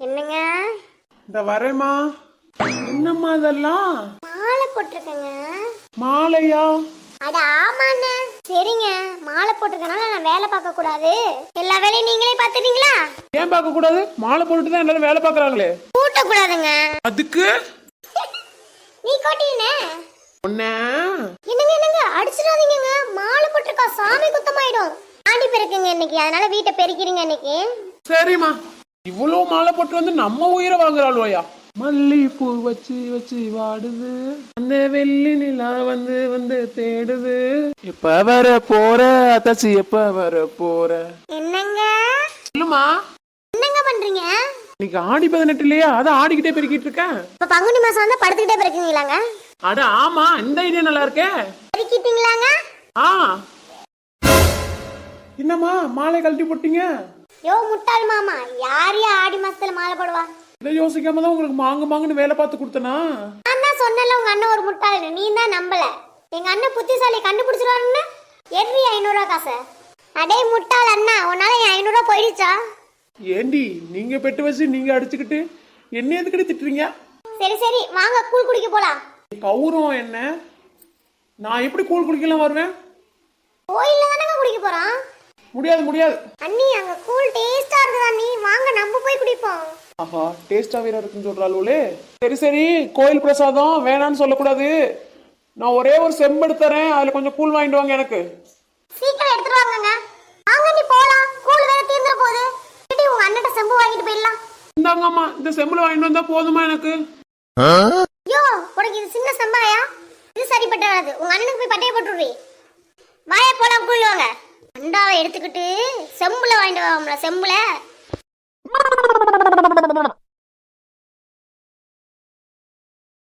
என்னங்க? இந்த வரேம்மா. என்னம்மா இதெல்லாம்? மாலை போட்டிருக்கேங்க. மாலையா? அட ஆமாண்ணே. சரிங்க, மாலை போட்டிருக்கனால நான் வேலை பார்க்க கூடாது. எல்லா வேலையும் நீங்களே பார்த்துட்டீங்களா? ஏன் பார்க்க கூடாது? மாலை போட்டுட்டு தான் எல்லாரும் வேலை பார்க்கறாங்களே. கூட்ட கூடாதுங்க. அதுக்கு நீ கோட்டினே. ஒண்ணே. என்னங்க அடிச்சிடாதீங்கங்க. மாலை போட்டிருக்கா, சாமி குத்தமாயிடும். ஆண்டி பெருக்குங்க இன்னைக்கு, அதனால வீட்டை பெருக்கிறீங்க இன்னைக்கு. சரிம்மா. இவ்வளவு மாலை போட்டு வந்து நம்ம உயிரை வாங்குறாளுவையா? மல்லிப்பூ வச்சு வச்சு வாடுது, அந்த வெள்ளி நிலா வந்து வந்து தேடுது. எப்ப வர போற அத்தாச்சி, எப்ப வர போற? என்னங்க? சொல்லுமா. என்னங்க பண்றீங்க? இன்னைக்கு ஆடி 18 இல்லையா? அதான் ஆடிக்கிட்டே பெருக்கிட்டு இருக்கேன். இப்ப பங்குனி மாசம் வந்தா படுத்துக்கிட்டே பெருக்குங்களாங்க? அட ஆமா, இந்த ஐடியா நல்லா இருக்கே. பெருக்கிட்டீங்களாங்க? ஆ. என்னம்மா மாலை கழட்டி போட்டீங்க? யோ முட்டாள் மாமா, யாரையா ஆடி மாசத்துல மாலை போடுவா? இதை யோசிக்காம தான் உங்களுக்கு மாங்குன்னு வேலை பார்த்து கொடுத்தனா? நான் தான் சொன்னல உங்க அண்ணன் ஒரு முட்டாள், நீ தான் நம்பல. எங்க அண்ணன் புத்திசாலி, கண்டுபிடிச்சிருவாருன்னு எர்ரி 500 ரூபா காசை. அடே முட்டாள் அண்ணா, உன்னால என் 500 ரூபா போயிடுச்சா? ஏண்டி நீங்க பெட்டு வச்சு நீங்க அடிச்சுக்கிட்டு என்ன எதுக்கடி திட்டுறீங்க? சரி சரி வாங்க, கூழ் குடிக்க போலாம். கௌரவம் என்ன? நான் எப்படி கூழ் குடிக்கலாம் வருவேன்? கோயில்ல தானங்க குடிக்க போறோம். முடியாது முடியாது. அண்ணி அங்க கூழ் டேஸ்டா இருக்குதா, நீ வாங்க நம்ம போய் குடிப்போம். ஆஹா, டேஸ்டா வேற இருக்குன்னு சொல்றாளே. சரி சரி, கோயில் பிரசாதம் வேணான்னு சொல்லக்கூடாது. நான் ஒரே ஒரு செம்பு தரேன், அதுல கொஞ்சம் கூழ் வாங்கிட்டு வாங்க எனக்கு. சீக்கிரம் எடுத்துட்டு வாங்கங்க. வாங்க நீ போலாம், கூழ் வேற தீர்ந்துற போகுது. சரி உங்க அண்ணன்ட்ட செம்பு வாங்கிட்டு போயிடலாம். இந்தாங்கம்மா, இந்த செம்புல வாங்கிட்டு வந்தா போதுமா எனக்கு? யோ உனக்கு இது சின்ன செம்பாயா? இது சரிப்பட்டு வராது. உங்க அண்ணனுக்கு போய் பட்டைய போட்டுடுறீ. வாயா போலாம், கூழ் வாங்க. அண்டாவை எடுத்துக்கிட்டு செம்புல வாங்கிட்டு வாங்கல, செம்புல.